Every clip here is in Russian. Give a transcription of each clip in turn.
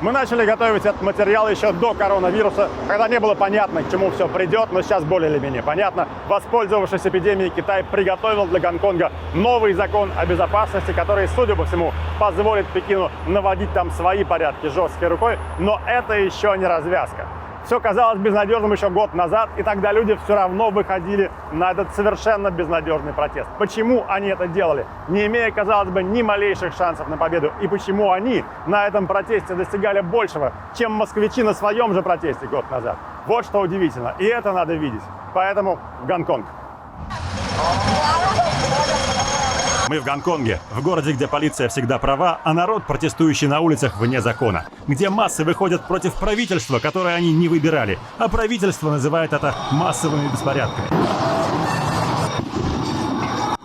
Мы начали готовить этот материал еще до коронавируса, когда не было понятно, к чему все придет, но сейчас более или менее понятно. Воспользовавшись эпидемией, Китай приготовил для Гонконга новый закон о безопасности, который, судя по всему, позволит Пекину наводить там свои порядки жесткой рукой, но это еще не развязка. Все казалось безнадежным еще год назад, и тогда люди все равно выходили на этот совершенно безнадежный протест. Почему они это делали, не имея, казалось бы, ни малейших шансов на победу? И почему они на этом протесте достигали большего, чем москвичи на своем же протесте год назад? Вот что удивительно, и это надо видеть. Поэтому в Гонконг. Мы в Гонконге, в городе, где полиция всегда права, а народ, протестующий на улицах, вне закона. Где массы выходят против правительства, которое они не выбирали, а правительство называет это массовыми беспорядками.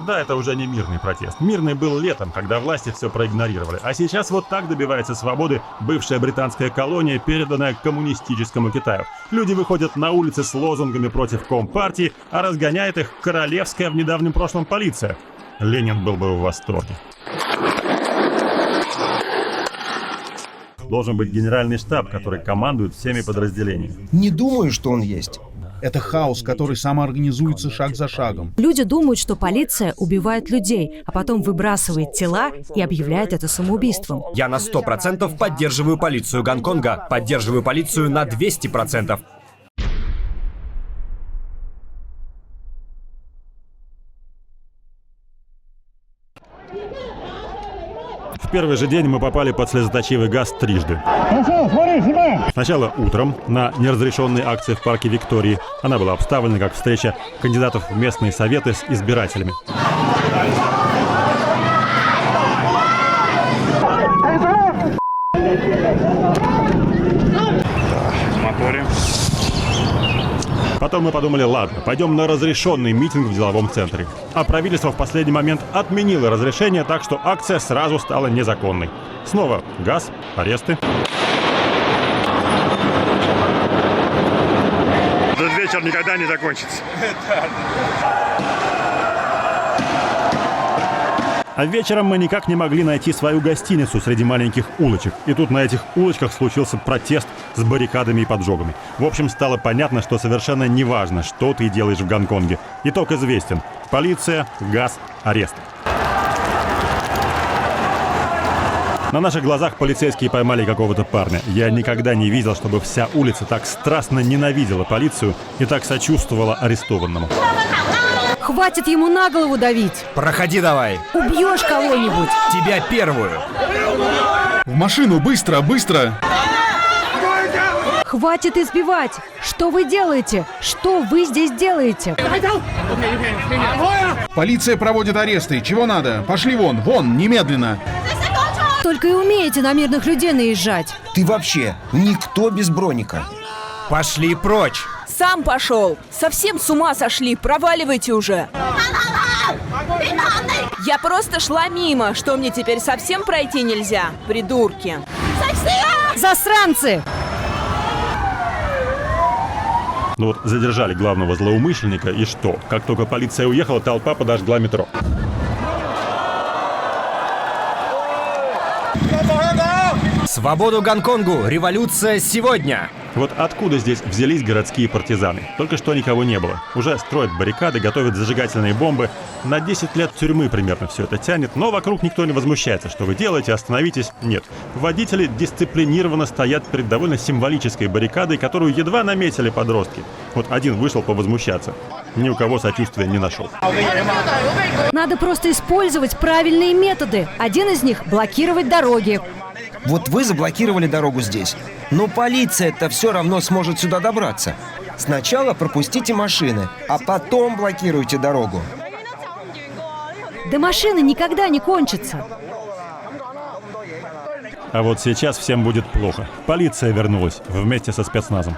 Да, это уже не мирный протест. Мирный был летом, когда власти все проигнорировали. А сейчас вот так добивается свободы бывшая британская колония, переданная коммунистическому Китаю. Люди выходят на улицы с лозунгами против Компартии, а разгоняет их королевская в недавнем прошлом полиция. Ленин был бы в восторге. Должен быть генеральный штаб, который командует всеми подразделениями. Не думаю, что он есть. Это хаос, который самоорганизуется шаг за шагом. Люди думают, что полиция убивает людей, а потом выбрасывает тела и объявляет это самоубийством. Я на 100% поддерживаю полицию Гонконга. Поддерживаю полицию на 200%. В первый же день мы попали под слезоточивый газ трижды. Сначала утром на неразрешенной акции в парке Виктории. Она была обставлена как встреча кандидатов в местные советы с избирателями. Потом мы подумали, ладно, пойдем на разрешенный митинг в деловом центре. А правительство в последний момент отменило разрешение, так что акция сразу стала незаконной. Снова газ, аресты. Этот вечер никогда не закончится. А вечером мы никак не могли найти свою гостиницу среди маленьких улочек. И тут на этих улочках случился протест с баррикадами и поджогами. В общем, стало понятно, что совершенно неважно, что ты делаешь в Гонконге. Итог известен. Полиция, газ, арест. На наших глазах полицейские поймали какого-то парня. Я никогда не видел, чтобы вся улица так страстно ненавидела полицию и так сочувствовала арестованному. Хватит ему на голову давить! Проходи давай! Убьешь кого-нибудь! Тебя первую! В машину, быстро, быстро! Хватит избивать! Что вы делаете? Что вы здесь делаете? Полиция проводит аресты. Чего надо? Пошли вон, немедленно! Только и умеете на мирных людей наезжать. Ты вообще никто без броника. Пошли прочь! Сам пошел! Совсем с ума сошли! Проваливайте уже! Я просто шла мимо. Что, мне теперь совсем пройти нельзя? Придурки! Засранцы! Ну вот задержали главного злоумышленника, и что? Как только полиция уехала, толпа подожгла метро. Свободу Гонконгу! Революция сегодня! Вот откуда здесь взялись городские партизаны? Только что никого не было. Уже строят баррикады, готовят зажигательные бомбы. На 10 лет тюрьмы примерно все это тянет, но вокруг никто не возмущается. Что вы делаете? Остановитесь. Нет. Водители дисциплинированно стоят перед довольно символической баррикадой, которую едва наметили подростки. Вот один вышел повозмущаться. Ни у кого сочувствия не нашел. Надо просто использовать правильные методы. Один из них – блокировать дороги. Вот вы заблокировали дорогу здесь, но полиция-то все равно сможет сюда добраться. Сначала пропустите машины, а потом блокируйте дорогу. Да машины никогда не кончатся. А вот сейчас всем будет плохо. Полиция вернулась вместе со спецназом.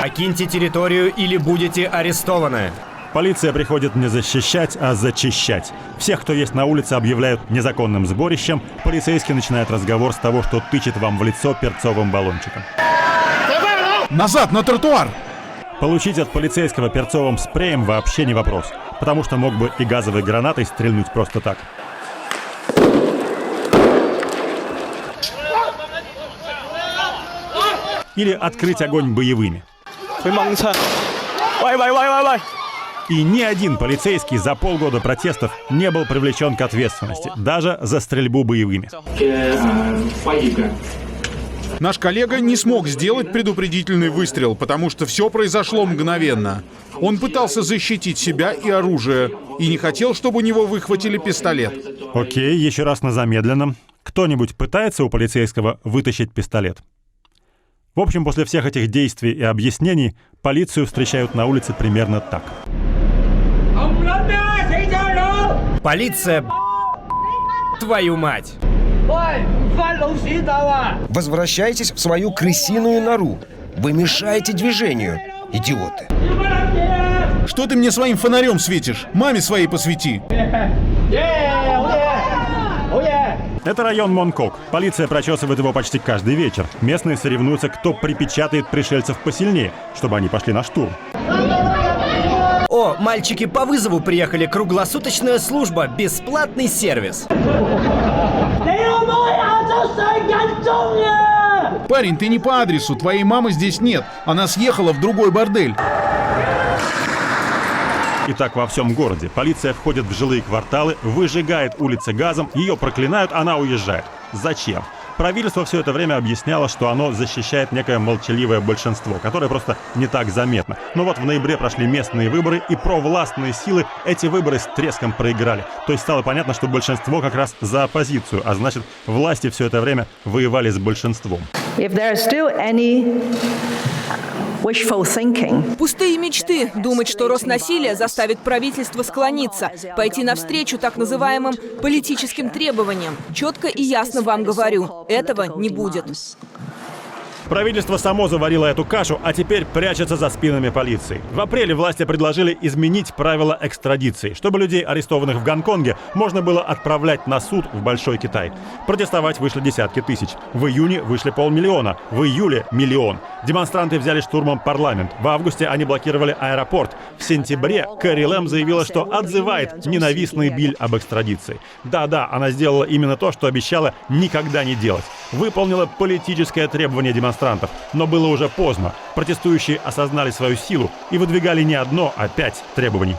Покиньте территорию или будете арестованы. Полиция приходит не защищать, а зачищать. Всех, кто есть на улице, объявляют незаконным сборищем. Полицейский начинает разговор с того, что тычет вам в лицо перцовым баллончиком. Назад, на тротуар! Получить от полицейского перцовым спреем вообще не вопрос, потому что мог бы и газовой гранатой стрельнуть просто так. или открыть огонь боевыми. И ни один полицейский за полгода протестов не был привлечен к ответственности, даже за стрельбу боевыми. Наш коллега не смог сделать предупредительный выстрел, потому что все произошло мгновенно. Он пытался защитить себя и оружие, и не хотел, чтобы у него выхватили пистолет. Окей, еще раз на замедленном. Кто-нибудь пытается у полицейского вытащить пистолет? В общем, после всех этих действий и объяснений полицию встречают на улице примерно так. Полиция, твою мать! Возвращайтесь в свою крысиную нору. Вы мешаете движению, идиоты. Что ты мне своим фонарем светишь? Маме своей посвети. Это район Монкок. Полиция прочесывает его почти каждый вечер. Местные соревнуются, кто припечатает пришельцев посильнее, чтобы они пошли на штурм. О, мальчики по вызову приехали. Круглосуточная служба. Бесплатный сервис. Парень, ты не по адресу. Твоей мамы здесь нет. Она съехала в другой бордель. И так во всем городе. Полиция входит в жилые кварталы, выжигает улицы газом, ее проклинают, она уезжает. Зачем? Правительство все это время объясняло, что оно защищает некое молчаливое большинство, которое просто не так заметно. Но вот в ноябре прошли местные выборы, и провластные силы эти выборы с треском проиграли. То есть стало понятно, что большинство как раз за оппозицию, а значит, власти все это время воевали с большинством. Пустые мечты. Думать, что рост насилия заставит правительство склониться, пойти навстречу так называемым политическим требованиям. Четко и ясно вам говорю, этого не будет. Правительство само заварило эту кашу, а теперь прячется за спинами полиции. В апреле власти предложили изменить правила экстрадиции, чтобы людей, арестованных в Гонконге, можно было отправлять на суд в Большой Китай. Протестовать вышли десятки тысяч. В июне вышли 500 000, в июле – 1 000 000. Демонстранты взяли штурмом парламент. В августе они блокировали аэропорт. В сентябре Кэрри Лэм заявила, что отзывает ненавистный биль об экстрадиции. Да-да, она сделала именно то, что обещала никогда не делать. Выполнила политическое требование демонстрантов. Но было уже поздно. Протестующие осознали свою силу и выдвигали не одно, а 5 требований.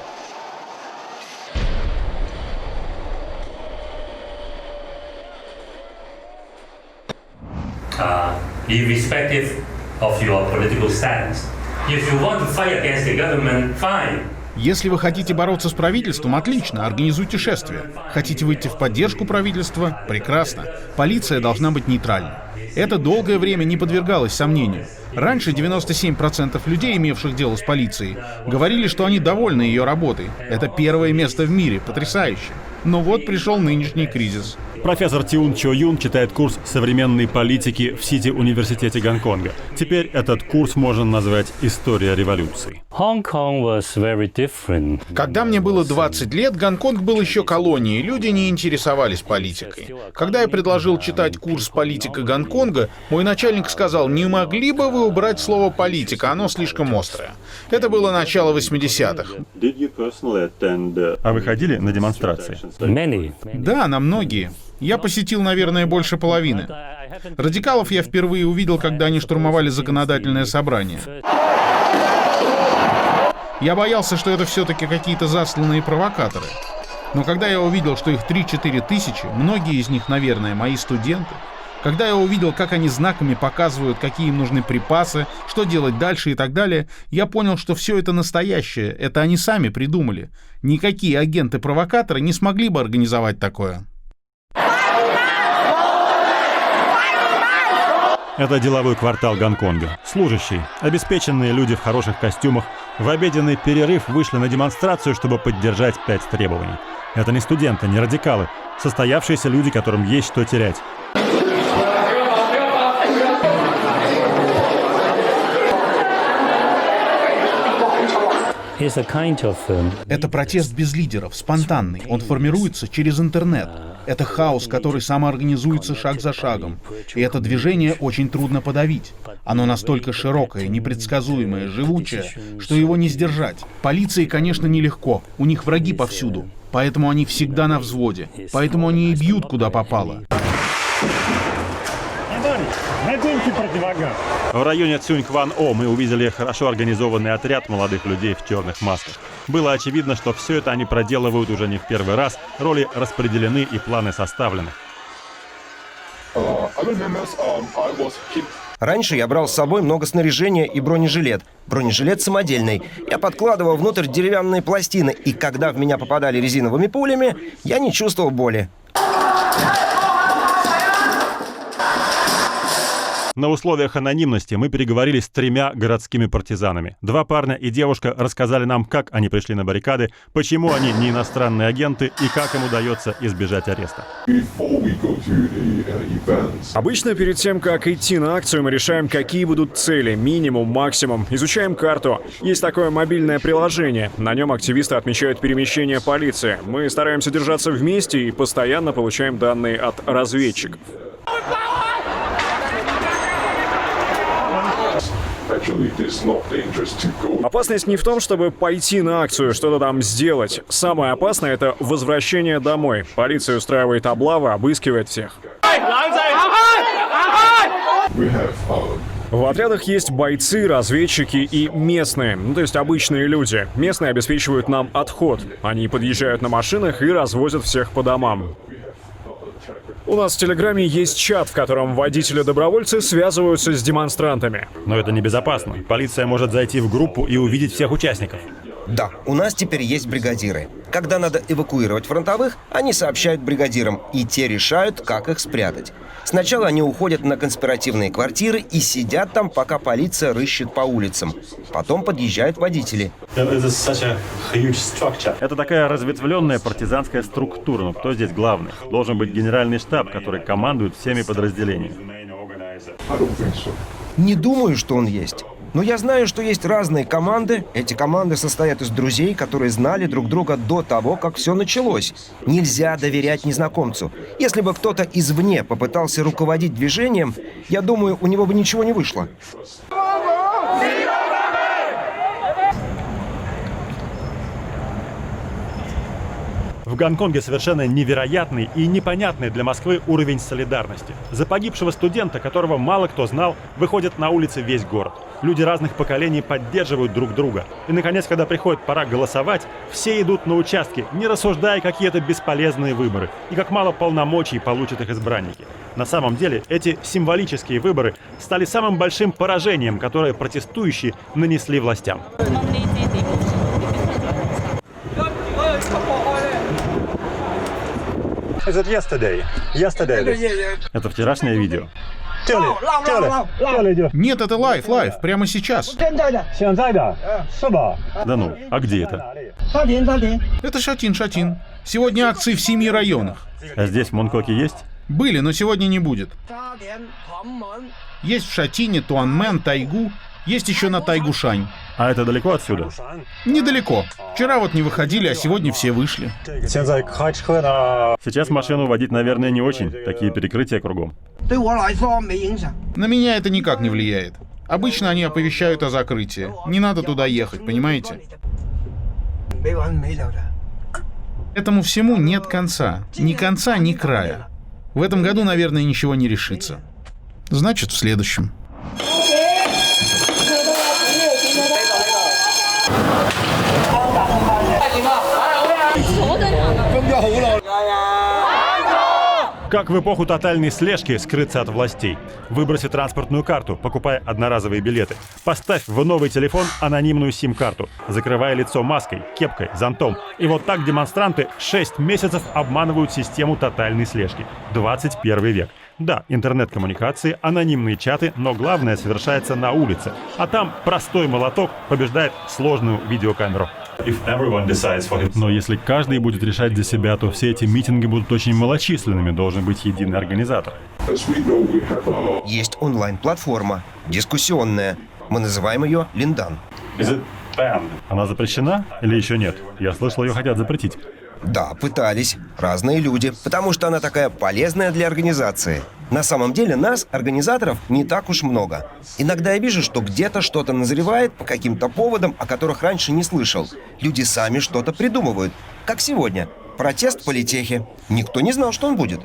Irrespective of your political stance, if you want to fight against the government, fine. Если вы хотите бороться с правительством, отлично, организуйте шествие. Хотите выйти в поддержку правительства? Прекрасно. Полиция должна быть нейтральной. Это долгое время не подвергалось сомнению. Раньше 97% людей, имевших дело с полицией, говорили, что они довольны ее работой. Это первое место в мире, потрясающе. Но вот пришел нынешний кризис. Профессор Тиун Чо Юн читает курс современной политики в Сити-университете Гонконга. Теперь этот курс можно назвать «История революции». Когда мне было 20 лет, Гонконг был еще колонией, люди не интересовались политикой. Когда я предложил читать курс «Политика Гонконга», мой начальник сказал: «Не могли бы вы убрать слово «политика», оно слишком острое». Это было начало 80-х. А вы ходили на демонстрации? Да, на многие. Я посетил, наверное, больше половины. Радикалов я впервые увидел, когда они штурмовали законодательное собрание. Я боялся, что это все-таки какие-то засланные провокаторы. Но когда я увидел, что их 3-4 тысячи, многие из них, наверное, мои студенты, когда я увидел, как они знаками показывают, какие им нужны припасы, что делать дальше и так далее, я понял, что все это настоящее, это они сами придумали. Никакие агенты-провокаторы не смогли бы организовать такое. Это деловой квартал Гонконга. Служащие, обеспеченные люди в хороших костюмах, в обеденный перерыв вышли на демонстрацию, чтобы поддержать 5 требований. Это не студенты, не радикалы, состоявшиеся люди, которым есть что терять. Это протест без лидеров, спонтанный. Он формируется через интернет. Это хаос, который самоорганизуется шаг за шагом. И это движение очень трудно подавить. Оно настолько широкое, непредсказуемое, живучее, что его не сдержать. Полиции, конечно, нелегко. У них враги повсюду. Поэтому они всегда на взводе. Поэтому они и бьют, куда попало. В районе Цюнькван-О мы увидели хорошо организованный отряд молодых людей в черных масках. Было очевидно, что все это они проделывают уже не в первый раз, роли распределены и планы составлены. Раньше я брал с собой много снаряжения и бронежилет. Бронежилет самодельный. Я подкладывал внутрь деревянные пластины, и когда в меня попадали резиновыми пулями, я не чувствовал боли. На условиях анонимности мы переговорили с 3 городскими партизанами. 2 парня и девушка рассказали нам, как они пришли на баррикады, почему они не иностранные агенты и как им удается избежать ареста. Обычно перед тем, как идти на акцию, мы решаем, какие будут цели, минимум, максимум. Изучаем карту. Есть такое мобильное приложение. На нем активисты отмечают перемещение полиции. Мы стараемся держаться вместе и постоянно получаем данные от разведчиков. Опасность не в том, чтобы пойти на акцию, что-то там сделать. Самое опасное — это возвращение домой. Полиция устраивает облавы, обыскивает всех. В отрядах есть бойцы, разведчики и местные, то есть обычные люди. Местные обеспечивают нам отход. Они подъезжают на машинах и развозят всех по домам. У нас в Телеграме есть чат, в котором водители-добровольцы связываются с демонстрантами. Но это небезопасно. Полиция может зайти в группу и увидеть всех участников. Да, у нас теперь есть бригадиры. Когда надо эвакуировать фронтовых, они сообщают бригадирам, и те решают, как их спрятать. Сначала они уходят на конспиративные квартиры и сидят там, пока полиция рыщет по улицам. Потом подъезжают водители. Это такая разветвленная партизанская структура. Но кто здесь главный? Должен быть генеральный штаб, который командует всеми подразделениями. Не думаю, что он есть. Но я знаю, что есть разные команды. Эти команды состоят из друзей, которые знали друг друга до того, как все началось. Нельзя доверять незнакомцу. Если бы кто-то извне попытался руководить движением, я думаю, у него бы ничего не вышло. В Гонконге совершенно невероятный и непонятный для Москвы уровень солидарности. За погибшего студента, которого мало кто знал, выходит на улицы весь город. Люди разных поколений поддерживают друг друга. И, наконец, когда приходит пора голосовать, все идут на участки, не рассуждая, какие это бесполезные выборы и как мало полномочий получат их избранники. На самом деле, эти символические выборы стали самым большим поражением, которое протестующие нанесли властям. Это вчерашнее видео. Нет, это лайв, прямо сейчас. Да ну, а где это? Это Шатин. Сегодня акции в 7 районах. А здесь в Мункоке есть? Были, но сегодня не будет. Есть в Шатине, Туанмен, Тайгу. Есть еще на Тайгушань. А это далеко отсюда? Недалеко. Вчера вот не выходили, а сегодня все вышли. Сейчас машину водить, наверное, не очень. Такие перекрытия кругом. На меня это никак не влияет. Обычно они оповещают о закрытии. Не надо туда ехать, понимаете? Этому всему нет конца. Ни конца, ни края. В этом году, наверное, ничего не решится. Значит, в следующем. Как в эпоху тотальной слежки скрыться от властей? Выброси транспортную карту, покупай одноразовые билеты. Поставь в новый телефон анонимную сим-карту, закрывая лицо маской, кепкой, зонтом. И вот так демонстранты 6 месяцев обманывают систему тотальной слежки. 21 век. Да, интернет-коммуникации, анонимные чаты, но главное совершается на улице. А там простой молоток побеждает сложную видеокамеру. Но если каждый будет решать за себя, то все эти митинги будут очень малочисленными, должен быть единый организатор. Есть онлайн-платформа, дискуссионная. Мы называем ее Линдан. Она запрещена или еще нет? Я слышал, ее хотят запретить. Да, пытались. Разные люди. Потому что она такая полезная для организации. На самом деле нас, организаторов, не так уж много. Иногда я вижу, что где-то что-то назревает по каким-то поводам, о которых раньше не слышал. Люди сами что-то придумывают. Как сегодня. Протест в политехе. Никто не знал, что он будет.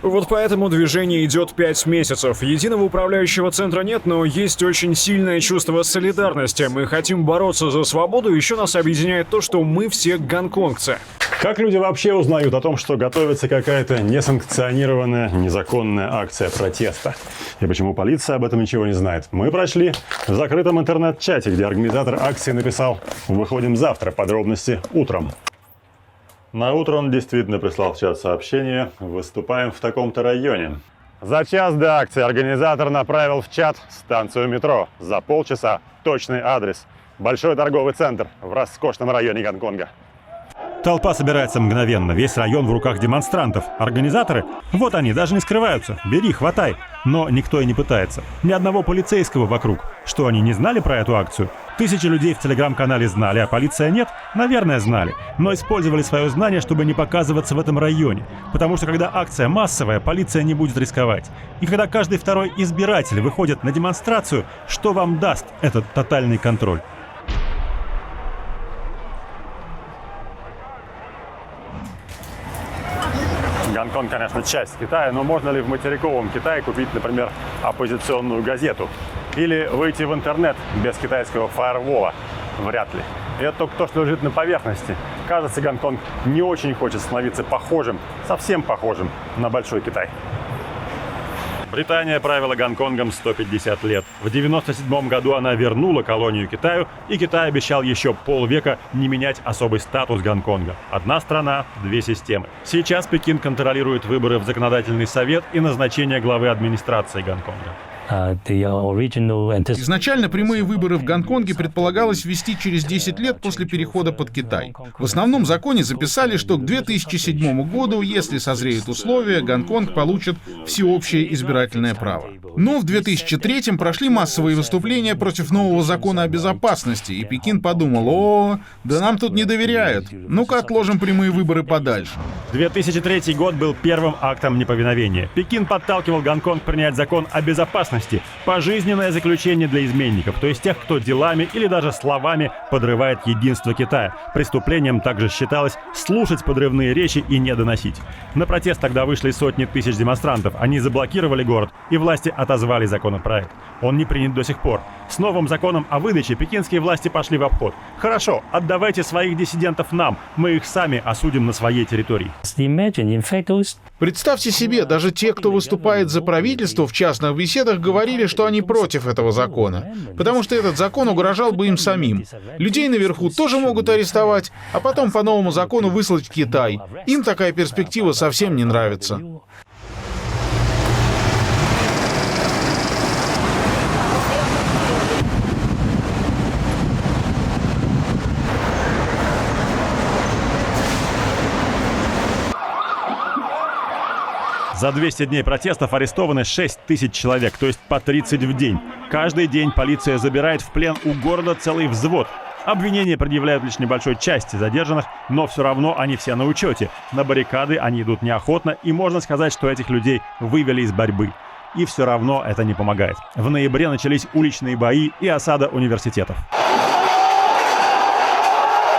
Вот поэтому движение идет 5 месяцев. Единого управляющего центра нет, но есть очень сильное чувство солидарности. Мы хотим бороться за свободу, еще нас объединяет то, что мы все гонконгцы. Как люди вообще узнают о том, что готовится какая-то несанкционированная, незаконная акция протеста? И почему полиция об этом ничего не знает? Мы прочли в закрытом интернет-чате, где организатор акции написал: «Выходим завтра, подробности утром». На утро он действительно прислал в чат сообщение: «Выступаем в таком-то районе». За час до акции организатор направил в чат станцию метро. За полчаса точный адрес. Большой торговый центр в роскошном районе Гонконга. Толпа собирается мгновенно, весь район в руках демонстрантов. Организаторы, вот они, даже не скрываются. Бери, хватай. Но никто и не пытается. Ни одного полицейского вокруг. Что, они не знали про эту акцию? Тысячи людей в телеграм-канале знали, а полиция нет? Наверное, знали. Но использовали свое знание, чтобы не показываться в этом районе. Потому что когда акция массовая, полиция не будет рисковать. И когда каждый второй избиратель выходит на демонстрацию, что вам даст этот тотальный контроль? Гонконг, конечно, часть Китая, но можно ли в материковом Китае купить, например, оппозиционную газету? Или выйти в интернет без китайского фаервола? Вряд ли. И это только то, что лежит на поверхности. Кажется, Гонконг не очень хочет становиться похожим, совсем похожим на Большой Китай. Британия правила Гонконгом 150 лет. В 1997 году она вернула колонию Китаю, и Китай обещал еще полвека не менять особый статус Гонконга. Одна страна, две системы. Сейчас Пекин контролирует выборы в законодательный совет и назначение главы администрации Гонконга. Изначально прямые выборы в Гонконге предполагалось ввести через 10 лет после перехода под Китай. В основном законе записали, что к 2007 году, если созреют условия, Гонконг получит всеобщее избирательное право. Но в 2003 прошли массовые выступления против нового закона о безопасности, и Пекин подумал: да нам тут не доверяют, ну-ка отложим прямые выборы подальше. 2003 год был первым актом неповиновения. Пекин подталкивал Гонконг принять закон о безопасности. Пожизненное заключение для изменников, то есть тех, кто делами или даже словами подрывает единство Китая. Преступлением также считалось слушать подрывные речи и не доносить. На протест тогда вышли сотни тысяч демонстрантов. Они заблокировали город, и власти отозвали законопроект. Он не принят до сих пор. С новым законом о выдаче пекинские власти пошли в обход. Хорошо, отдавайте своих диссидентов нам, мы их сами осудим на своей территории. Представьте себе, даже те, кто выступает за правительство, в частных беседах говорили, что они против этого закона, потому что этот закон угрожал бы им самим. Людей наверху тоже могут арестовать, а потом по новому закону выслать в Китай. Им такая перспектива совсем не нравится. За 200 дней протестов арестованы 6 тысяч человек, то есть по 30 в день. Каждый день полиция забирает в плен у города целый взвод. Обвинения предъявляют лишь небольшой части задержанных, но все равно они все на учете. На баррикады они идут неохотно, и можно сказать, что этих людей вывели из борьбы. И все равно это не помогает. В ноябре начались уличные бои и осада университетов.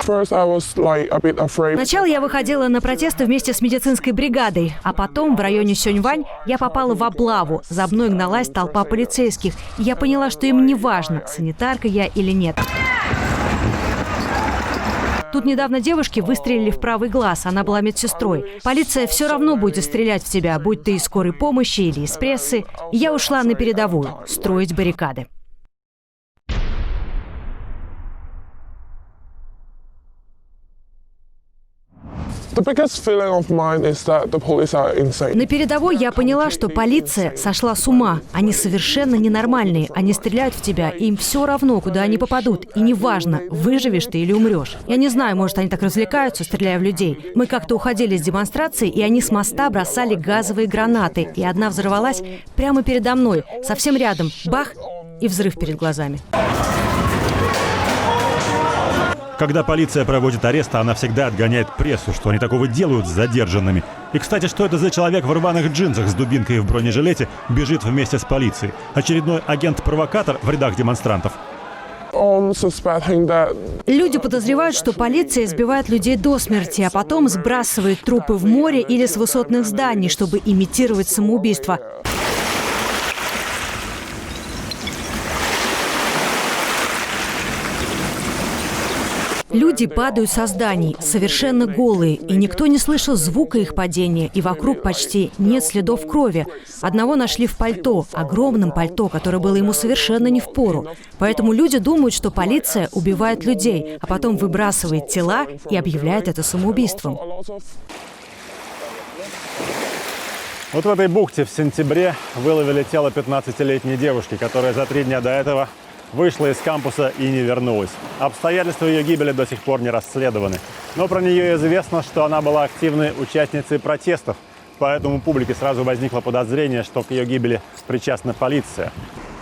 Сначала я выходила на протесты вместе с медицинской бригадой, а потом в районе Сюньвань я попала в облаву. За мной гналась толпа полицейских, и я поняла, что им не важно, санитарка я или нет. Тут недавно девушке выстрелили в правый глаз, она была медсестрой. Полиция все равно будет стрелять в тебя, будь ты из скорой помощи или из прессы. И я ушла на передовую, строить баррикады. На передовой я поняла, что полиция сошла с ума. Они совершенно ненормальные. Они стреляют в тебя, и им все равно, куда они попадут. И неважно, выживешь ты или умрешь. Я не знаю, может, они так развлекаются, стреляя в людей. Мы как-то уходили с демонстрации, и они с моста бросали газовые гранаты. И одна взорвалась прямо передо мной, совсем рядом. Бах! И взрыв перед глазами. Когда полиция проводит аресты, она всегда отгоняет прессу, что они такого делают с задержанными. И, кстати, что это за человек в рваных джинсах с дубинкой в бронежилете бежит вместе с полицией? Очередной агент-провокатор в рядах демонстрантов? Люди подозревают, что полиция избивает людей до смерти, а потом сбрасывает трупы в море или с высотных зданий, чтобы имитировать самоубийство. Люди падают со зданий, совершенно голые, и никто не слышал звука их падения, и вокруг почти нет следов крови. Одного нашли в пальто, огромном пальто, которое было ему совершенно не впору. Поэтому люди думают, что полиция убивает людей, а потом выбрасывает тела и объявляет это самоубийством. Вот в этой бухте в сентябре выловили тело 15-летней девушки, которая за 3 дня до этого вышла из кампуса и не вернулась. Обстоятельства ее гибели до сих пор не расследованы. Но про нее известно, что она была активной участницей протестов. Поэтому у публики сразу возникло подозрение, что к ее гибели причастна полиция.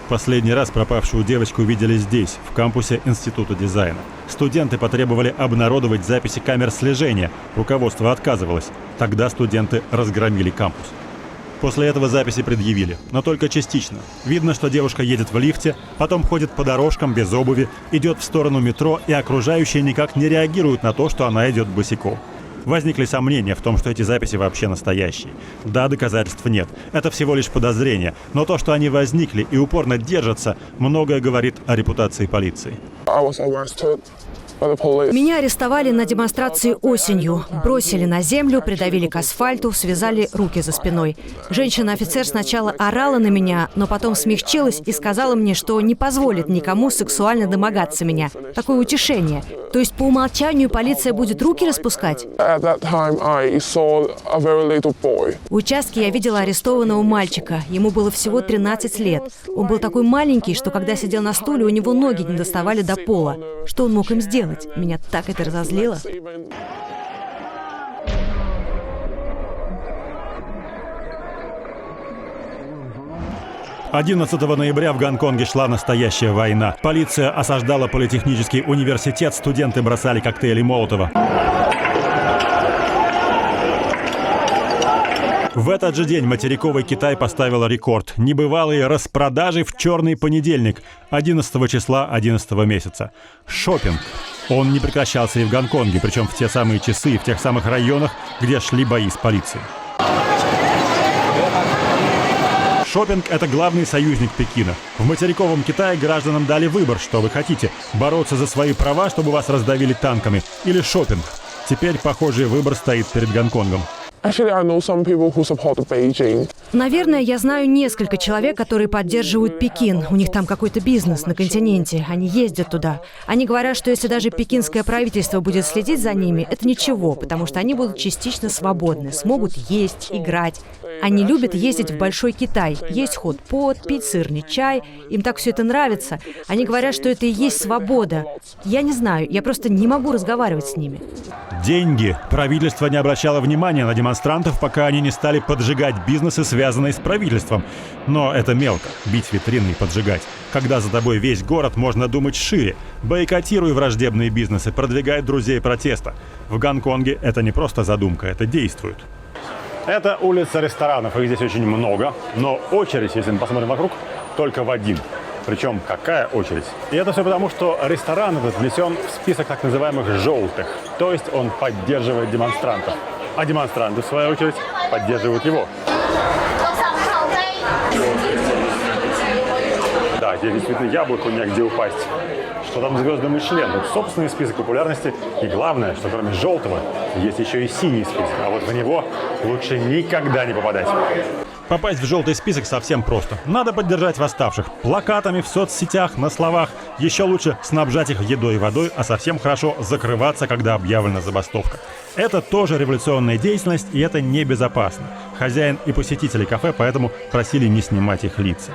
Последний раз пропавшую девочку видели здесь, в кампусе Института дизайна. Студенты потребовали обнародовать записи камер слежения. Руководство отказывалось. Тогда студенты разгромили кампус. После этого записи предъявили, но только частично. Видно, что девушка едет в лифте, потом ходит по дорожкам без обуви, идет в сторону метро, и окружающие никак не реагируют на то, что она идет босиком. Возникли сомнения в том, что эти записи вообще настоящие. Да, доказательств нет. Это всего лишь подозрения. Но то, что они возникли и упорно держатся, многое говорит о репутации полиции. Меня арестовали на демонстрации осенью. Бросили на землю, придавили к асфальту, связали руки за спиной. Женщина-офицер сначала орала на меня, но потом смягчилась и сказала мне, что не позволит никому сексуально домогаться меня. Такое утешение. То есть по умолчанию полиция будет руки распускать? В участке я видела арестованного мальчика. Ему было всего 13 лет. Он был такой маленький, что когда сидел на стуле, у него ноги не доставали до пола. Что он мог им сделать? Меня так это разозлило. — 11 ноября в Гонконге шла настоящая война. Полиция осаждала политехнический университет, студенты бросали коктейли Молотова. В этот же день материковый Китай поставил рекорд. Небывалые распродажи в черный понедельник, 11 числа 11 месяца. Шопинг. Он не прекращался и в Гонконге, причем в те самые часы, в тех самых районах, где шли бои с полицией. Шопинг – это главный союзник Пекина. В материковом Китае гражданам дали выбор, что вы хотите – бороться за свои права, чтобы вас раздавили танками, или шопинг. Теперь похожий выбор стоит перед Гонконгом. Наверное, я знаю несколько человек, которые поддерживают Пекин. У них там какой-то бизнес на континенте. Они ездят туда. Они говорят, что если даже пекинское правительство будет следить за ними, это ничего, потому что они будут частично свободны, смогут есть, играть. Они любят ездить в Большой Китай, есть хот-пот, пить сырный чай. Им так все это нравится. Они говорят, что это и есть свобода. Я не знаю, я просто не могу разговаривать с ними. Деньги. Правительство не обращало внимания на демонстрантов, пока они не стали поджигать бизнесы, связанные с правительством. Но это мелко. Бить витрины и поджигать. Когда за тобой весь город, можно думать шире. Бойкотируй враждебные бизнесы, продвигай друзей протеста. В Гонконге это не просто задумка, это действует. Это улица ресторанов, их здесь очень много. Но очередь, если мы посмотрим вокруг, только в один. Причем какая очередь? И это все потому, что ресторан этот внесен в список так называемых «желтых». То есть он поддерживает демонстрантов. А демонстранты, в свою очередь, поддерживают его. Да, здесь действительно яблоку негде упасть. Что там звездный Мишлен? Тут собственный список популярности. И главное, что кроме желтого, есть еще и синий список. А вот в него лучше никогда не попадать. Попасть в желтый список совсем просто. Надо поддержать восставших. Плакатами в соцсетях, на словах. Еще лучше снабжать их едой и водой, а совсем хорошо закрываться, когда объявлена забастовка. Это тоже революционная деятельность, и это небезопасно. Хозяин и посетители кафе поэтому просили не снимать их лица.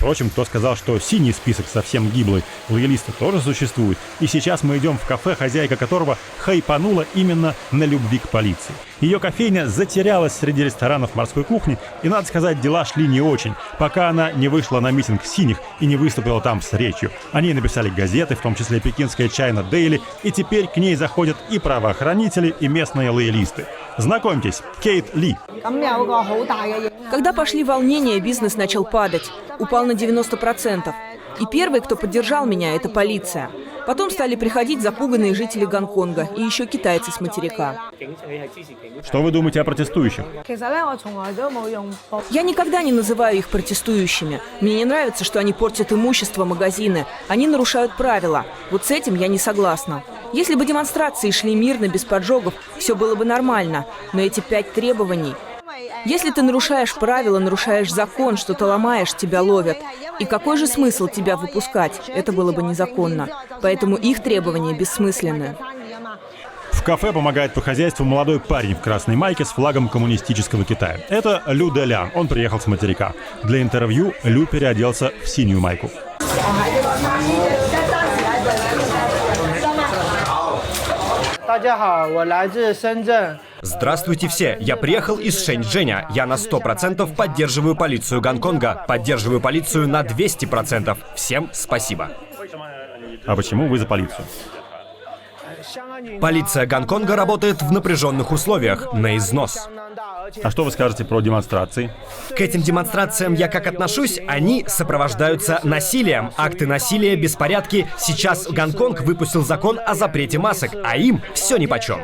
Впрочем, кто сказал, что синий список совсем гиблый? Лоялисты тоже существуют. И сейчас мы идем в кафе, хозяйка которого хайпанула именно на любви к полиции. Ее кофейня затерялась среди ресторанов морской кухни, и, надо сказать, дела шли не очень, пока она не вышла на митинг синих и не выступила там с речью. О ней написали газеты, в том числе пекинская China Daily, и теперь к ней заходят и правоохранители, и местные лоялисты. Знакомьтесь, Кейт Ли. Когда пошли волнения, бизнес начал падать. упал на 90%. И первый, кто поддержал меня, это полиция. Потом стали приходить запуганные жители Гонконга и еще китайцы с материка. Что вы думаете о протестующих? Я никогда не называю их протестующими. Мне не нравится, что они портят имущество, магазины. Они нарушают правила. Вот с этим я не согласна. Если бы демонстрации шли мирно, без поджогов, все было бы нормально. Но эти 5 требований... Если ты нарушаешь правила, нарушаешь закон, что-то ломаешь, тебя ловят. И какой же смысл тебя выпускать? Это было бы незаконно. Поэтому их требования бессмысленны. В кафе помогает по хозяйству молодой парень в красной майке с флагом коммунистического Китая. Это Лю Делян, он приехал с материка. Для интервью Лю переоделся в синюю майку. Здравствуйте все, я приехал из Шэньчжэня. Я на 100% поддерживаю полицию Гонконга. Поддерживаю полицию на 200%. Всем спасибо. А почему вы за полицию? Полиция Гонконга работает в напряженных условиях, на износ. А что вы скажете про демонстрации? К этим демонстрациям я как отношусь, они сопровождаются насилием. Акты насилия, беспорядки. Сейчас Гонконг выпустил закон о запрете масок, а им все нипочем.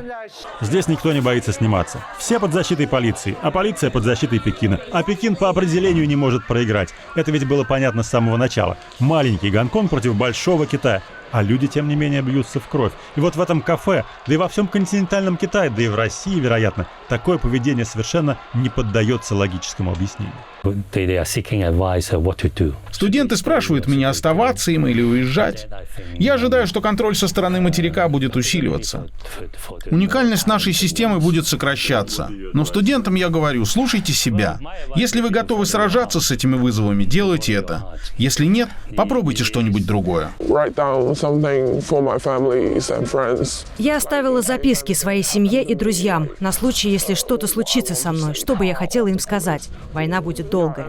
Здесь никто не боится сниматься. Все под защитой полиции, а полиция под защитой Пекина. А Пекин по определению не может проиграть. Это ведь было понятно с самого начала. Маленький Гонконг против большого Китая. А люди, тем не менее, бьются в кровь. И вот в этом кафе, да и во всем континентальном Китае, да и в России, вероятно, такое поведение совершенно не поддается логическому объяснению. Студенты спрашивают меня, оставаться им или уезжать. Я ожидаю, что контроль со стороны материка будет усиливаться. Уникальность нашей системы будет сокращаться. Но студентам я говорю, слушайте себя. Если вы готовы сражаться с этими вызовами, делайте это. Если нет, попробуйте что-нибудь другое. Я оставила записки своей семье и друзьям на случай, если что-то случится со мной, что бы я хотела им сказать. Война будет долгая.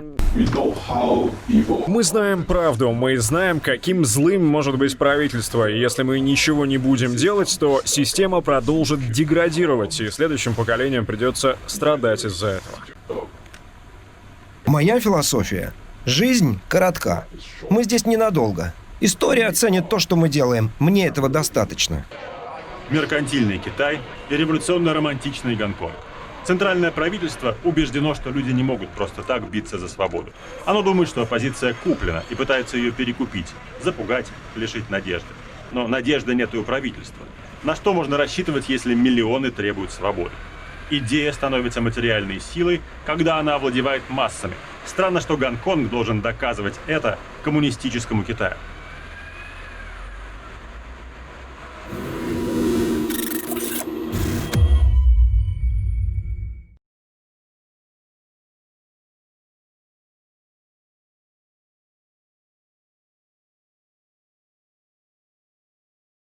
Мы знаем правду, мы знаем, каким злым может быть правительство. И если мы ничего не будем делать, то система продолжит деградировать, и следующим поколениям придется страдать из-за этого. Моя философия. Жизнь коротка. Мы здесь ненадолго. История оценит то, что мы делаем. Мне этого достаточно. Меркантильный Китай и революционно-романтичный Гонконг. Центральное правительство убеждено, что люди не могут просто так биться за свободу. Оно думает, что оппозиция куплена и пытается ее перекупить, запугать, лишить надежды. Но надежды нет и у правительства. На что можно рассчитывать, если миллионы требуют свободы? Идея становится материальной силой, когда она овладевает массами. Странно, что Гонконг должен доказывать это коммунистическому Китаю.